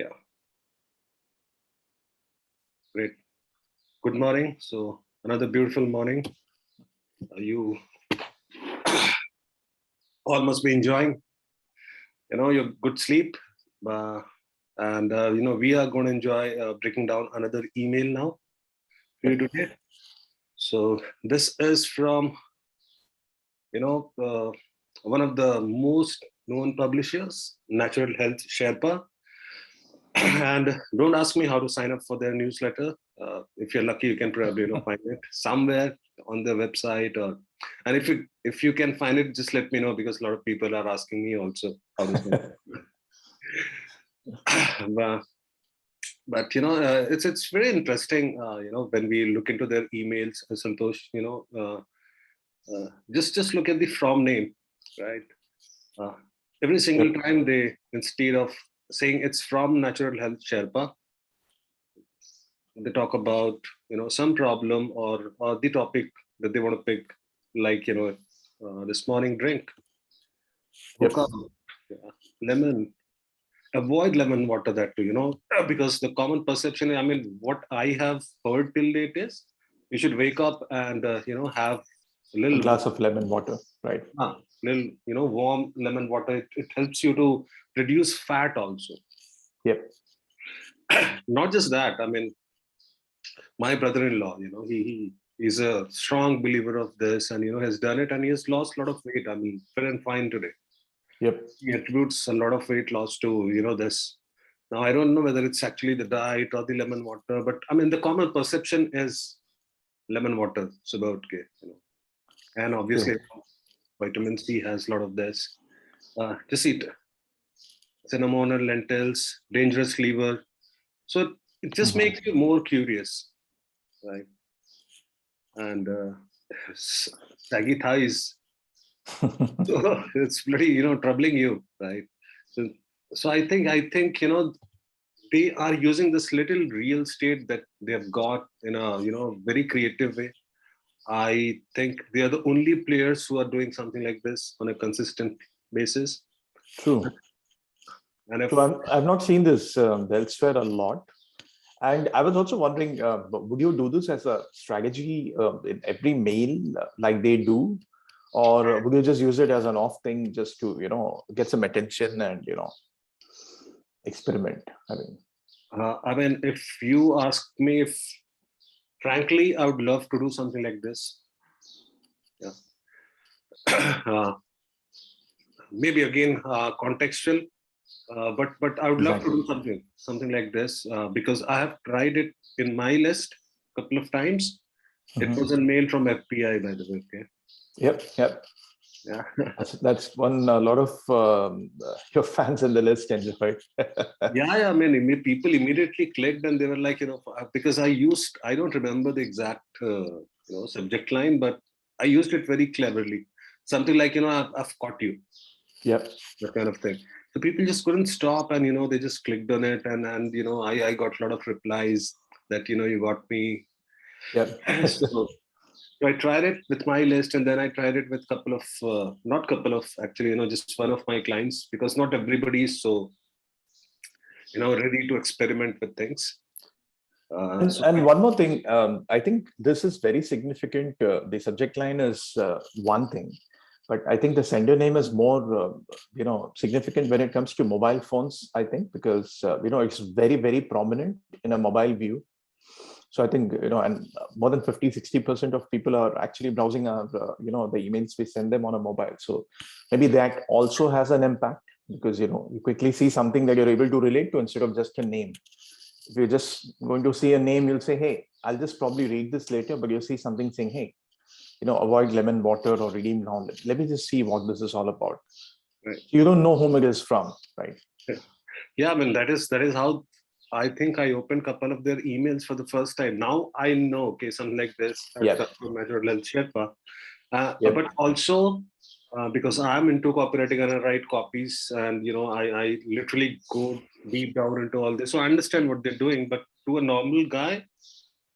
Yeah, great. Good morning. So another beautiful morning. You all must be enjoying, your good sleep. Uh, and we are going to enjoy breaking down another email now for you today. So this is from, one of the most known publishers, Natural Health Sherpa. And don't ask me how to sign up for their newsletter. If you're lucky, you can probably find it somewhere on their website, or and if you can find it, just let me know, because a lot of people are asking me also how to sign up. But it's very interesting. When we look into their emails, Santosh, just look at the from name, right? Uh, every single time they, instead of saying it's from Natural Health Sherpa, they talk about some problem or the topic that they want to pick, like this morning drink, coca, lemon, avoid lemon water, that too, because the common perception, I mean, what I have heard till date is you should wake up and have a A little glass of lemon water, right? little warm lemon water. It helps you to reduce fat also. Yep. Not just that, I mean, my brother-in-law, he's a strong believer of this, and has done it, and he has lost a lot of weight. I mean, fit and fine today. Yep. He attributes a lot of weight loss to this. Now I don't know whether it's actually the diet or the lemon water, but I mean the common perception is lemon water. So about and obviously vitamin C has a lot of this. Just eat cinnamon or lentils, dangerous liver. So it just makes you more curious, right? And saggy thighs. So it's pretty, troubling you, right? So, so I think, they are using this little real estate that they've got in a, very creative way. I think they are the only players who are doing something like this on a consistent basis. True. And if I've not seen this elsewhere a lot. And I was also wondering, would you do this as a strategy in every mail like they do? Or would you just use it as an off thing just to, get some attention and, experiment? I mean, if you ask me, if frankly, I would love to do something like this. Yeah. Maybe again contextual, but I would love to do something like this, because I have tried it in my list a couple of times. It was a mail from FBI, by the way. Okay. Yep. Yeah. That's one a lot of your fans in the list enjoyed. Yeah. I mean, people immediately clicked, and they were like, because I don't remember the exact subject line, but I used it very cleverly. Something like, I've caught you. Yep. That kind of thing. So people just couldn't stop, and they just clicked on it, and I got a lot of replies that you got me. Yep. So I tried it with my list, and then I tried it with not couple of, actually, just one of my clients, because not everybody is so ready to experiment with things. And one more thing, I think this is very significant. The subject line is one thing, but I think the sender name is more, significant when it comes to mobile phones, I think, because, it's very, very prominent in a mobile view. So I think, and more than 50-60% of people are actually browsing our, the emails we send them on a mobile. So maybe that also has an impact, because, you quickly see something that you're able to relate to instead of just a name. If you're just going to see a name, you'll say, hey, I'll just probably read this later, but you'll see something saying, hey, avoid lemon water or redeem now. Let me just see what this is all about. Right. You don't know whom it is from, right? Yeah, I mean, that is how I think I opened a couple of their emails for the first time. Now I know, okay, something like this. Natural Health Sherpa. But also because I'm into copywriting and I write copies, and I literally go deep down into all this, so I understand what they're doing. But to a normal guy,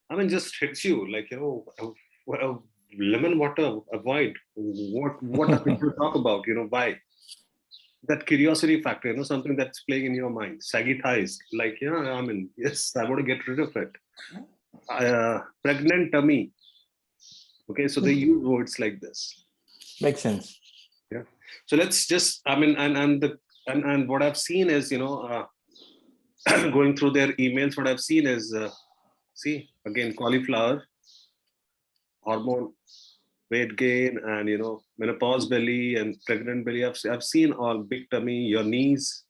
I mean, just hits you like, lemon water, avoid. What are people talk about? Why? that curiosity factor, something that's playing in your mind. Saggy thighs, like, I mean, yes, I want to get rid of it. Pregnant tummy. Okay, so they use words like this. Makes sense. Yeah. So let's just, I mean, and what I've seen is, going through their emails, what I've seen is, see, again, cauliflower, hormone, weight gain, and menopause belly and pregnant belly. I've seen all big tummy, your knees.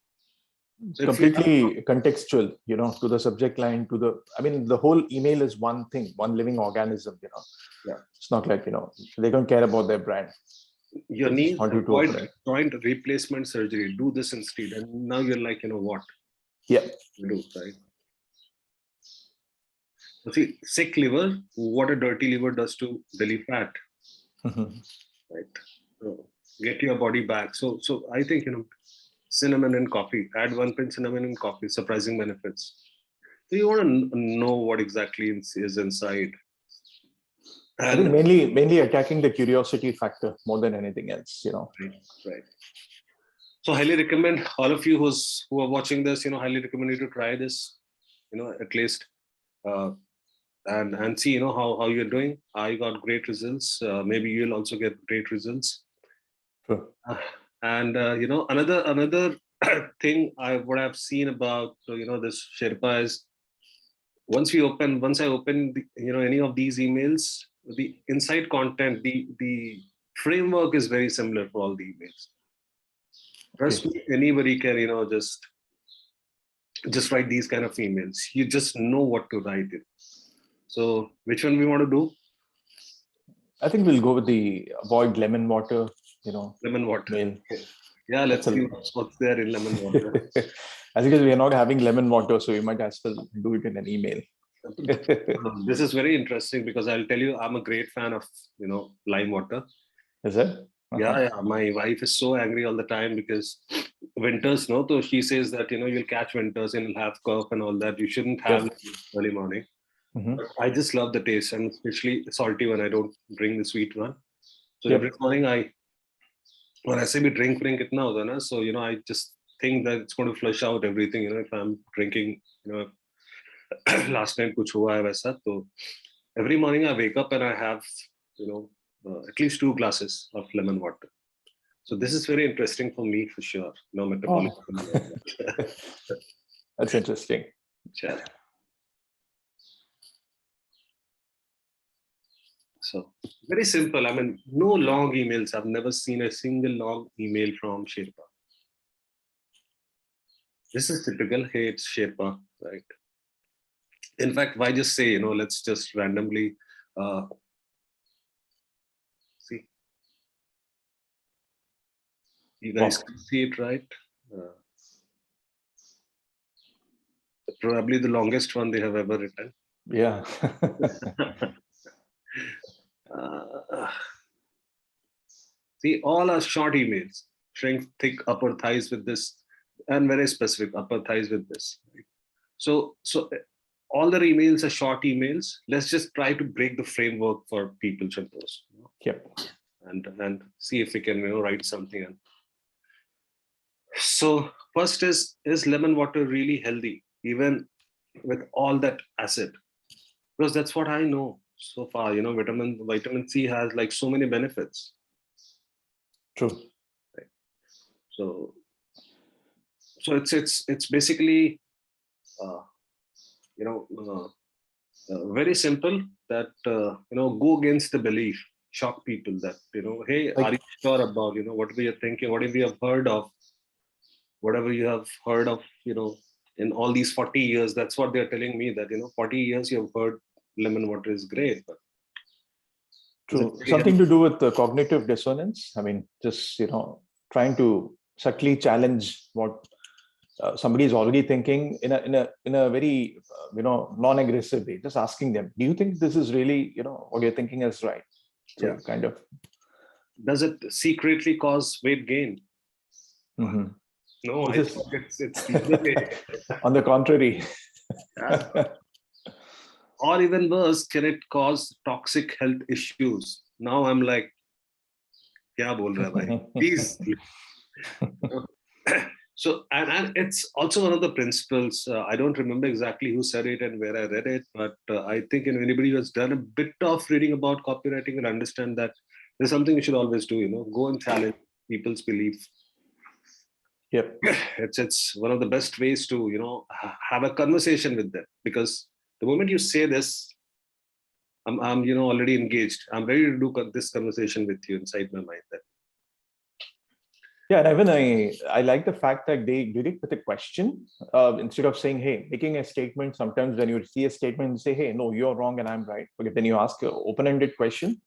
It's So if you completely contextual, to the subject line, I mean, the whole email is one thing, one living organism, Yeah. It's not like, they don't care about their brand. Your They knees just want you to avoid open it. joint replacement surgery. Do this instead. And now you're like, what? Yeah. You do, right? So see, sick liver, what a dirty liver does to belly fat, right? So get your body back. So I think, cinnamon in coffee. Add 1 pinch cinnamon in coffee. Surprising benefits. So you want to know what exactly is inside. I think mainly attacking the curiosity factor more than anything else, Right. So highly recommend all of you who are watching this, highly recommend you to try this, at least, and see, how you're doing. I got great results. Maybe you'll also get great results. Sure. And another thing what I've seen about this Sherpa is once I open any of these emails, the inside content, the framework is very similar for all the emails. Trust me, anybody can just write these kind of emails. You just know what to write it. So which one we want to do? I think we'll go with the avoid lemon water, Lemon water. mail. Yeah, let's see what's there in lemon water. I think we are not having lemon water, so we might as well do it in an email. This is very interesting because I'll tell you, I'm a great fan of lime water. Is it? Yeah. My wife is so angry all the time because winters, no. So she says that you'll catch winters and you'll have cough and all that. You shouldn't have early morning. But I just love the taste, and especially salty one. I don't drink the sweet one. So every morning when I say we drink kitna hota na, so I just think that it's going to flush out everything. If I'm drinking, last night kuch hua hai waisa, so every morning I wake up and I have at least 2 glasses of lemon water. So this is very interesting for me for sure. Metabolism. That's interesting. Yeah. So very simple. I mean, no long emails. I've never seen a single long email from Sherpa. This is typical. Hey, it's Sherpa, right? In fact, why just say, let's just randomly see. You guys can see it, right? Probably the longest one they have ever written. Yeah. See, all are short emails. Shrink thick upper thighs with this, and very specific upper thighs with this. Right? So all the emails are short emails. Let's just try to break the framework for people, Santosh. Yep. And see if we can write something. And so first is lemon water really healthy, even with all that acid? Because that's what I know so far. Vitamin C has like so many benefits. True. Right. So it's basically very simple that go against the belief, shock people that hey, are you sure about whatever you're thinking, whatever you have heard of, in all these 40 years. That's what they're telling me, that 40 years you've heard lemon water is great, but true. Something to do with the cognitive dissonance. I mean, just trying to subtly challenge what somebody is already thinking in a very non-aggressive way. Just asking them, do you think this is really what you're thinking is right? So kind of. Does it secretly cause weight gain? Mm-hmm. No, I think it's on the contrary. Or even worse, can it cause toxic health issues? Now I'm like, kya bol raha hai bhai? Please. So, and it's also one of the principles. I don't remember exactly who said it and where I read it, but I think anybody who has done a bit of reading about copywriting will understand that there's something you should always do. Go and challenge people's belief. Yep. It's one of the best ways to have a conversation with them, because the moment you say this, I'm already engaged. I'm ready to do this conversation with you inside my mind. Then. Yeah, and even I like the fact that they did it with a question instead of saying, hey, making a statement. Sometimes when you see a statement, you say, hey, no, you're wrong and I'm right. But then you ask an open-ended question,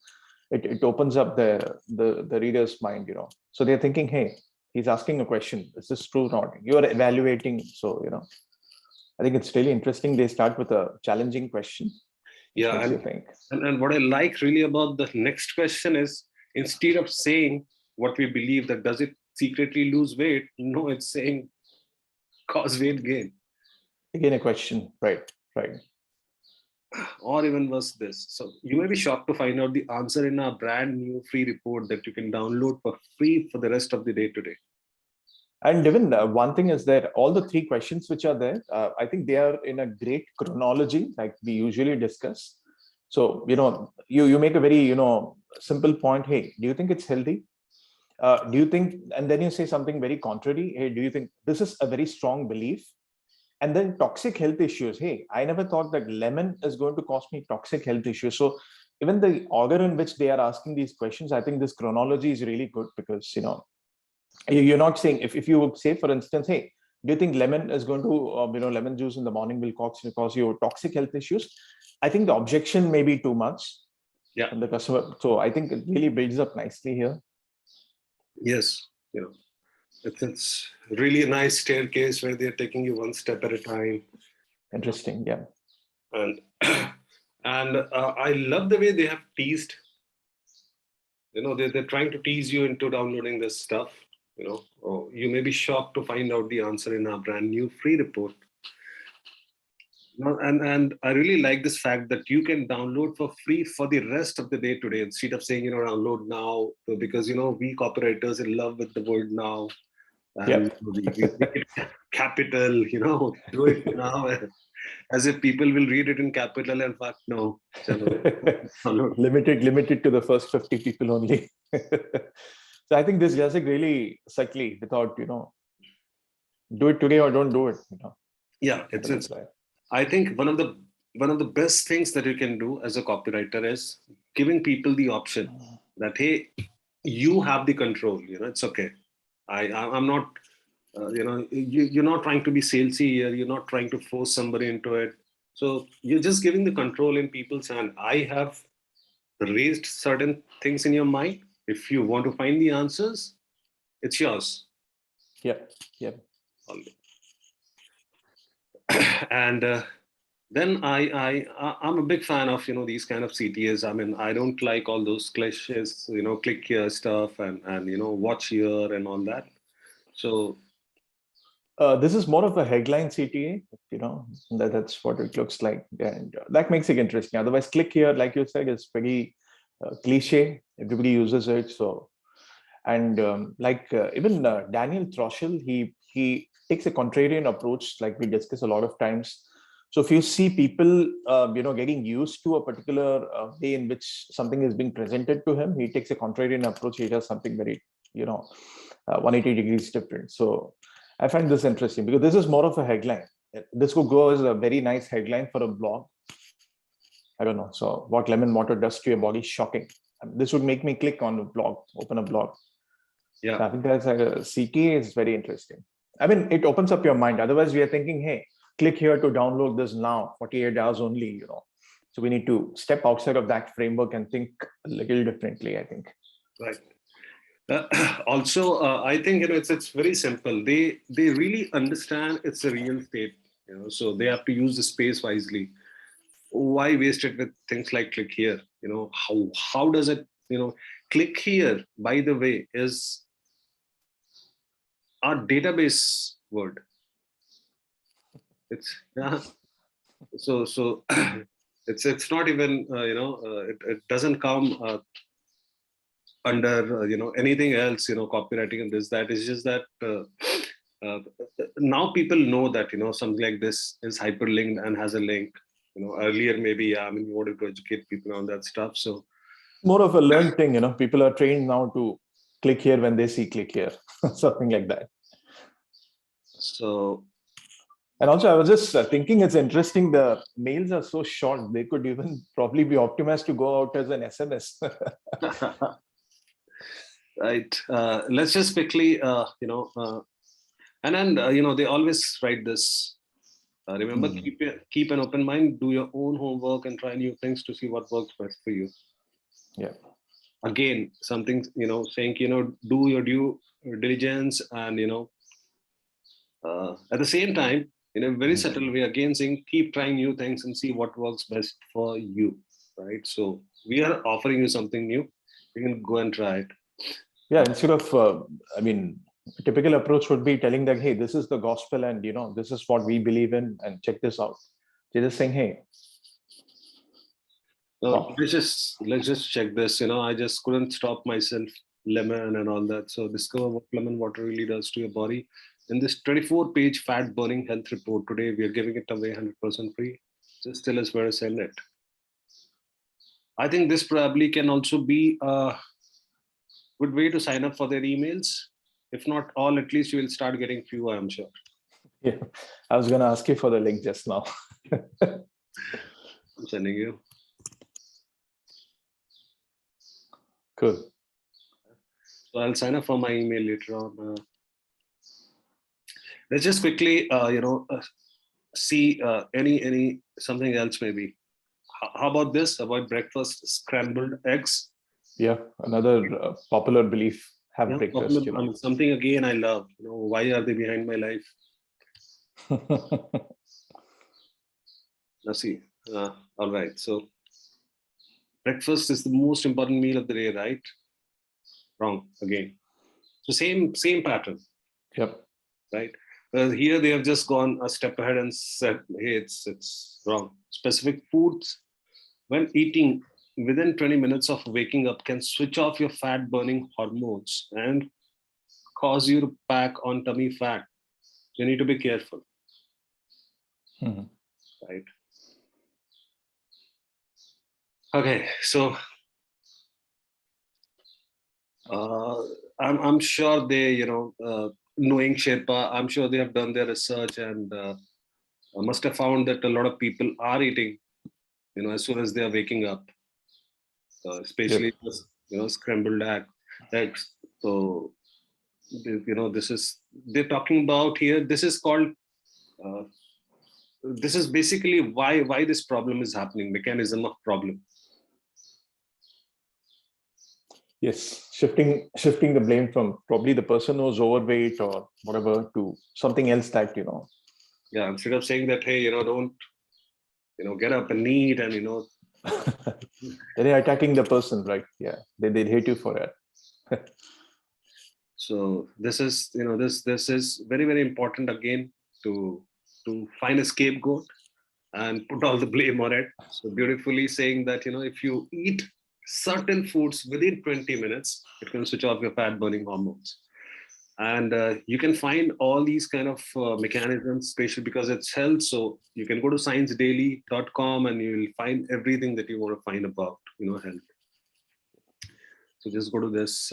it opens up the reader's mind, So they're thinking, hey, he's asking a question. Is this true or not? You're evaluating. So, I think it's really interesting. They start with a challenging question. Yeah, and what I like really about the next question is, instead of saying what we believe, that does it secretly lose weight? No, it's saying cause weight gain. Again, a question, right. Or even worse, this. So you may be shocked to find out the answer in our brand new free report that you can download for free for the rest of the day today. And even one thing is that all the three questions which are there, I think they are in a great chronology, like we usually discuss. So, you make a very, simple point. Hey, do you think it's healthy? Do you think, and then you say something very contrary. Hey, do you think this is a very strong belief? And then toxic health issues. Hey, I never thought that lemon is going to cause me toxic health issues. So even the order in which they are asking these questions, I think this chronology is really good because, you're not saying, if you would say, for instance, hey, do you think lemon is going to, lemon juice in the morning will cause you toxic health issues? I think the objection may be too much. Yeah. From the customer. So I think it really builds up nicely here. Yes. It's really a nice staircase where they're taking you one step at a time. Interesting. Yeah. And I love the way they have teased. They're trying to tease you into downloading this stuff. You may be shocked to find out the answer in our brand new free report. And I really like this fact that you can download for free for the rest of the day today, instead of saying, download now, because, we copywriters in love with the word now. And we make it capital, do it now, as if people will read it in capital. In fact, no. limited to the first 50 people only. So I think this does it really subtly without, do it today or don't do it. Yeah, it's I think one of the best things that you can do as a copywriter is giving people the option that, hey, you have the control. It's okay. I'm not. You're not trying to be salesy here. You're not trying to force somebody into it. So you're just giving the control in people's hand. I have raised certain things in your mind. If you want to find the answers, it's yours. Yeah. And then I'm a big fan of these kind of CTAs. I mean, I don't like all those cliches, click here stuff and watch here and all that. So this is more of a headline CTA, that's what it looks like, and that makes it interesting. Otherwise, click here, like you said, is pretty cliche. Everybody uses it. So, and even Daniel Troschel, he takes a contrarian approach, like we discuss a lot of times. So if you see people, getting used to a particular way in which something is being presented to him, he takes a contrarian approach. He does something very, 180 degrees different. So I find this interesting because this is more of a headline. This could go as a very nice headline for a blog. I don't know. So what lemon water does to your body, shocking. This would make me click on a blog, open a blog. Yeah. So I think that's a CTA is very interesting. I mean, it opens up your mind. Otherwise, we are thinking, hey, click here to download this now, 48 hours only, So we need to step outside of that framework and think a little differently, I think. Right. Also, I think it's very simple. They really understand it's a real estate, so they have to use the space wisely. Why waste it with things like click here? How does it? Click here, by the way, is our database word. It's so it's not even it doesn't come under anything else, copywriting and this that. It's just that Now people know that, something like this is hyperlinked and has a link. Earlier maybe, yeah, I mean, we wanted to educate people on that stuff. So More of a learned thing, people are trained now to click here when they see click here, something like that. So, and also I was just thinking, it's interesting, the mails are so short, they could even probably be optimized to go out as an SMS. right. Let's just quickly, and then, they always write this. Remember, keep an open mind, do your own homework, and try new things to see what works best for you. Yeah. Again, something, saying, do your due diligence, and, at the same time, in a very subtle way, again, saying, keep trying new things and see what works best for you. Right. So we are offering you something new. You can go and try it. Yeah. Instead of, a typical approach would be telling that, hey, this is the gospel, and this is what we believe in, and check this out. They're just saying, hey. No, let's just check this. I just couldn't stop myself. Lemon and all that. So discover what lemon water really does to your body. In this 24-page fat burning health report today, we are giving it away 100% free. Just tell us where to send it. I think this probably can also be a good way to sign up for their emails. If not all, at least you will start getting few, I'm sure. Yeah, I was going to ask you for the link just now. I'm sending you. Cool. So I'll sign up for my email later on. Let's just quickly, see any something else maybe. How about this? About breakfast scrambled eggs? Yeah, another popular belief. Have breakfast. Something again I love. Why are they behind my life? Let's see. All right. So breakfast is the most important meal of the day, right? Wrong again. So same pattern. Yep. Right. Here they have just gone a step ahead and said, hey, it's wrong. Specific foods when eating within 20 minutes of waking up can switch off your fat burning hormones and cause you to pack on tummy fat. You need to be careful. Right. Okay, so I'm sure they, knowing Sherpa, I'm sure they have done their research and must have found that a lot of people are eating, as soon as they are waking up, especially scrambled eggs. So this is they're talking about here. This is called. This is basically why this problem is happening. Mechanism of problem. Yes, shifting the blame from probably the person who's overweight or whatever to something else that Yeah, instead of saying that, hey, don't get up and eat, and they're attacking the person, right? Yeah, they hate you for it. So this is this is very, very important again to find a scapegoat and put all the blame on it. So beautifully saying that if you eat certain foods within 20 minutes, it can switch off your fat burning hormones. And you can find all these kind of mechanisms, especially because it's health. So you can go to sciencedaily.com and you will find everything that you want to find about health. So just go to this.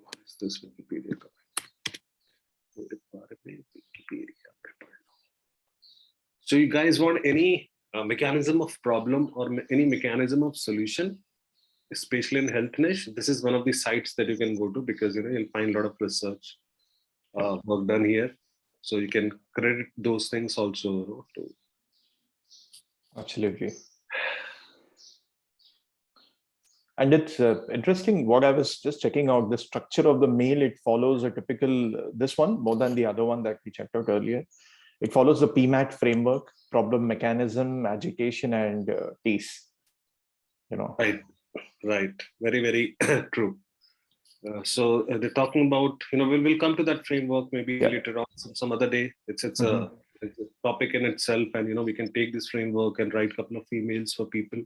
What is this Wikipedia? So you guys want any mechanism of problem or any mechanism of solution, especially in health niche? This is one of the sites that you can go to, because you'll find a lot of research work done here. So you can credit those things also too. Absolutely. And it's interesting what I was just checking out, the structure of the mail. It follows a typical, this one more than the other one that we checked out earlier. It follows the PMAT framework: problem, mechanism, agitation, and taste. Right. Very, very true. So they're talking about, we'll come to that framework maybe later on, some other day. It's a it's a topic in itself, and we can take this framework and write a couple of emails for people.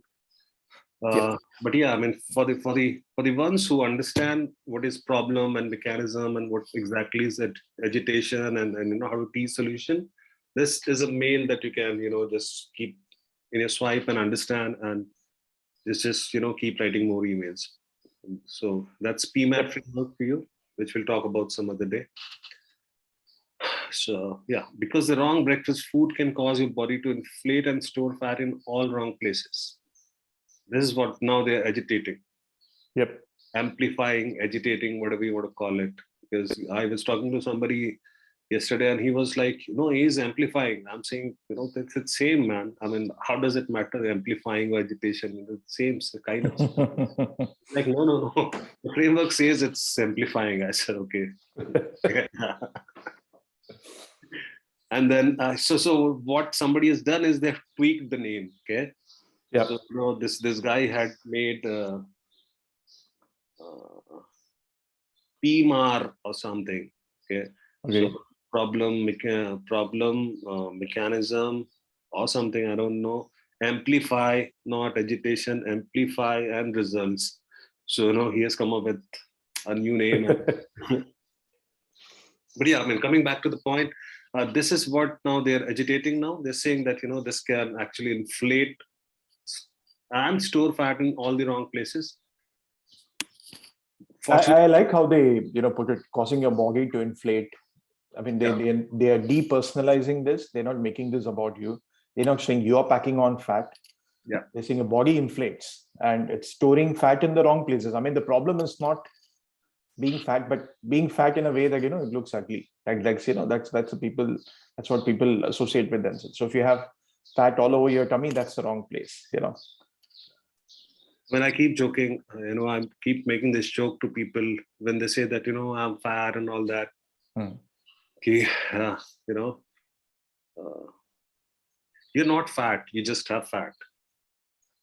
But yeah, I mean, for the ones who understand what is problem and mechanism and what exactly is that agitation, and how to tease solution, this is a mail that you can just keep in your swipe and understand, and just keep writing more emails. So that's PMAT framework for you, which we'll talk about some other day. So yeah, because the wrong breakfast food can cause your body to inflate and store fat in all wrong places. This is what now they're agitating. Yep. Amplifying, agitating, whatever you want to call it. Because I was talking to somebody yesterday and he was like, he's amplifying. I'm saying, it's the same, man. I mean, how does it matter, amplifying or agitation? The same kind of like, no. The framework says it's amplifying. I said, okay. And then, so what somebody has done is they've tweaked the name, okay? Yeah. So, this guy had made PMAR or something, okay? Okay. So problem mechanism or something, I don't know. Amplify, not agitation, amplify and results. So he has come up with a new name. But yeah, I mean, coming back to the point, this is what now they're agitating now. They're saying that this can actually inflate and store fat in all the wrong places. I like how they put it, causing your body to inflate. I mean, they are depersonalizing this. They're not making this about you. They're not saying you're packing on fat. Yeah. They're saying your body inflates and it's storing fat in the wrong places. I mean, the problem is not being fat, but being fat in a way that it looks ugly. That's what people associate with themselves. So if you have fat all over your tummy, that's the wrong place. When I keep joking, I keep making this joke to people when they say that I'm fat and all that. Okay, you're not fat. You just have fat.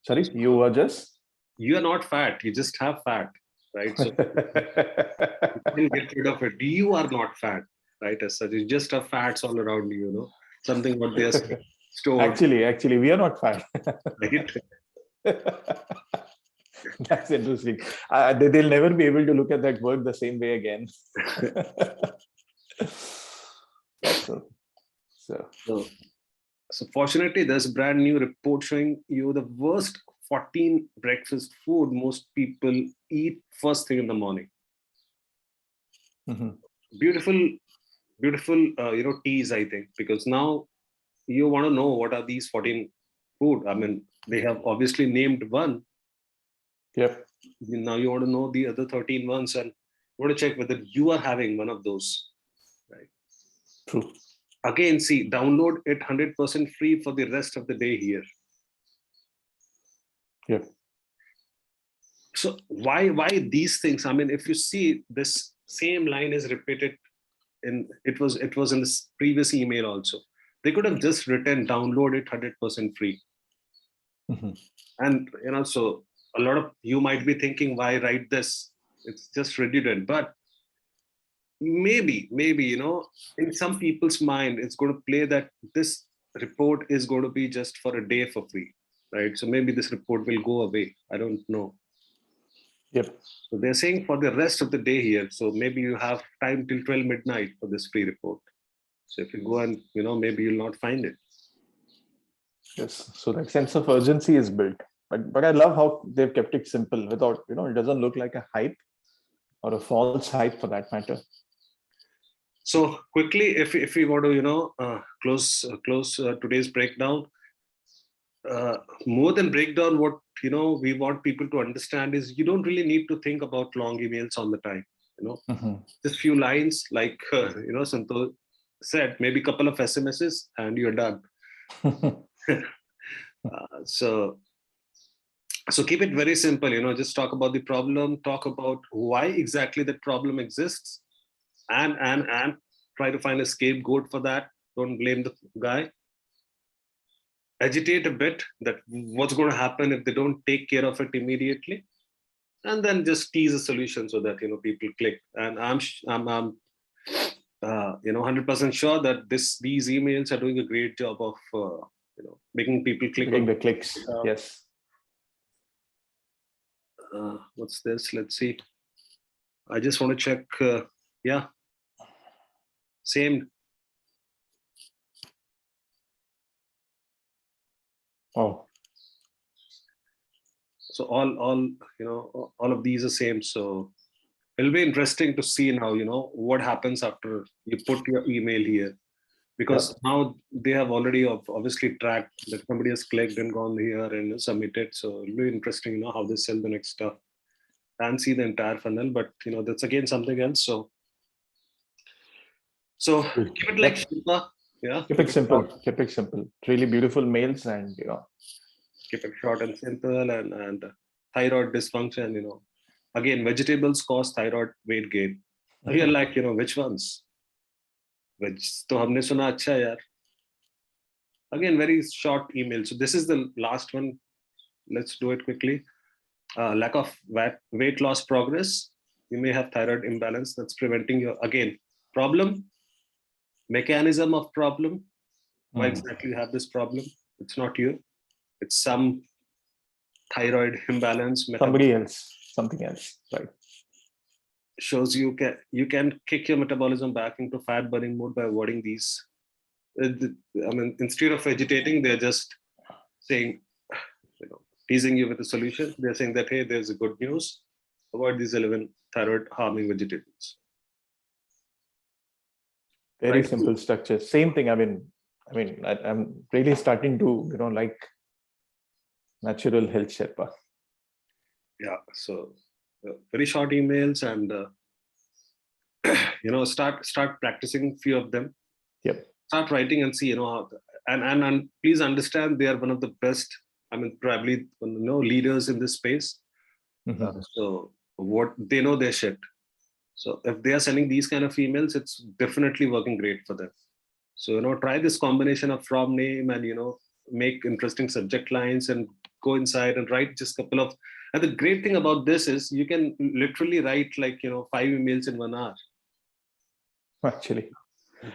Sorry, you are just. You are not fat. You just have fat, right? So you can get rid of it. You are not fat, right? As such, you just have fats all around you. Something what they are stored. Actually, we are not fat. Right? That's interesting. They'll never be able to look at that word the same way again. So fortunately, there's a brand new report showing you the worst 14 breakfast food most people eat first thing in the morning. Mm-hmm. Beautiful, tease, I think, because now you want to know what are these 14 food. I mean, they have obviously named one. Yep. Now you want to know the other 13 ones, and you want to check whether you are having one of those, right? True. Again, see, download it 100% free for the rest of the day here. Yep. So why these things? I mean, if you see, this same line is repeated it was in this previous email also. They could have just written download it 100% free. Mm-hmm. And so a lot of you might be thinking, why write this? It's just redundant. But maybe in some people's mind, it's going to play that this report is going to be just for a day for free, right? So maybe this report will go away. I don't know. Yep. So they're saying for the rest of the day here. So maybe you have time till 12 midnight for this free report. So if you go and, maybe you'll not find it. Yes. So that sense of urgency is built. But I love how they've kept it simple without, it doesn't look like a hype or a false hype for that matter. So quickly, if we want to, close today's breakdown, more than breakdown, what we want people to understand is you don't really need to think about long emails all the time. Mm-hmm. Just few lines, like Santosh said, maybe a couple of SMSs, and you're done. So keep it very simple. Just talk about the problem, talk about why exactly that problem exists, and try to find a scapegoat for that. Don't blame the guy. Agitate a bit that what's going to happen if they don't take care of it immediately, and then just tease a solution so that people click. And I'm 100% sure that these emails are doing a great job of making people click Getting on the clicks. Yes. What's this? Let's see. I just want to check. Yeah, same. Oh, So all of these are same. So it'll be interesting to see now, what happens after you put your email here, because now they have already obviously tracked that somebody has clicked and gone here and submitted. So it'll be interesting, how they sell the next stuff and see the entire funnel. But that's again something else. So keep it like Shilpa. Yeah. Keep it simple. Keep it simple. Really beautiful mails, and keep it short and simple, and thyroid dysfunction, again, vegetables cause thyroid weight gain. You're like, which ones? Which to humne suna acha hai yaar. Again, very short email. So this is the last one. Let's do it quickly. Lack of weight loss progress. You may have thyroid imbalance that's preventing your, again, problem, mechanism of problem. Why exactly you have this problem? It's not you. It's some thyroid imbalance. Somebody else, something else, right? Shows you can kick your metabolism back into fat burning mode by avoiding these. I mean, instead of agitating, they're just saying, teasing you with a solution. They're saying that, hey, there's a good news. Avoid these 11 thyroid harming vegetables. Very simple structure. Same thing. I'm really starting to, like Natural Health Sherpa. Yeah. So very short emails, and start practicing few of them. Yep. Start writing and see, how, and please understand they are one of the best. I mean, probably leaders in this space. So what they know their shit. So if they are sending these kind of emails, it's definitely working great for them. So try this combination of from name and make interesting subject lines and go inside and write just a couple of. And the great thing about this is you can literally write like 5 emails in 1 hour. Actually.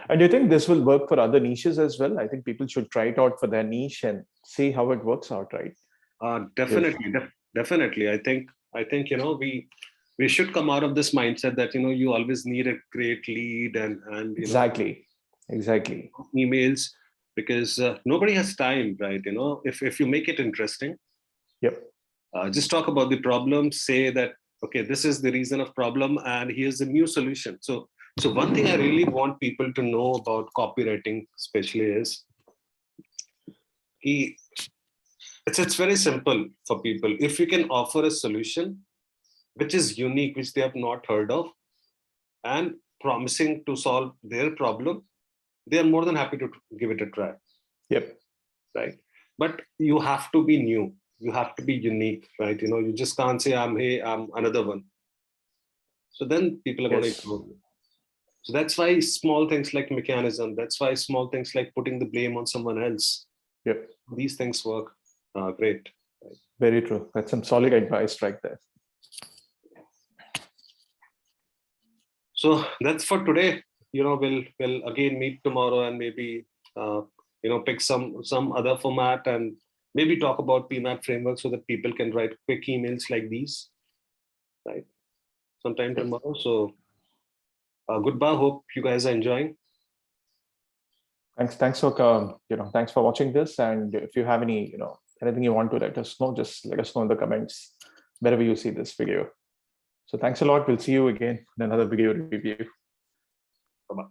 And do you think this will work for other niches as well? I think people should try it out for their niche and see how it works out, right? Definitely, definitely. I think we should come out of this mindset that you always need a great lead and exactly emails, because nobody has time, right? If you make it interesting, just talk about the problem. Say that, okay, this is the reason of problem, and here's the new solution. So one thing I really want people to know about copywriting, especially, is it's very simple for people. If you can offer a solution which is unique, which they have not heard of, and promising to solve their problem, they are more than happy to give it a try. Yep. Right. But you have to be new. You have to be unique, right? You just can't say, I'm another one. So then people are going to ignore you. So that's why small things like mechanism, that's why small things like putting the blame on someone else. Yep. These things work great. Right? Very true. That's some solid advice right there. So that's for today. We'll again meet tomorrow and maybe pick some other format and maybe talk about PMAP framework so that people can write quick emails like these, right? Sometime tomorrow. So goodbye. Hope you guys are enjoying. Thanks for thanks for watching this. And if you have any anything you want to let us know, just let us know in the comments wherever you see this video. So thanks a lot. We'll see you again in another video review. Bye-bye.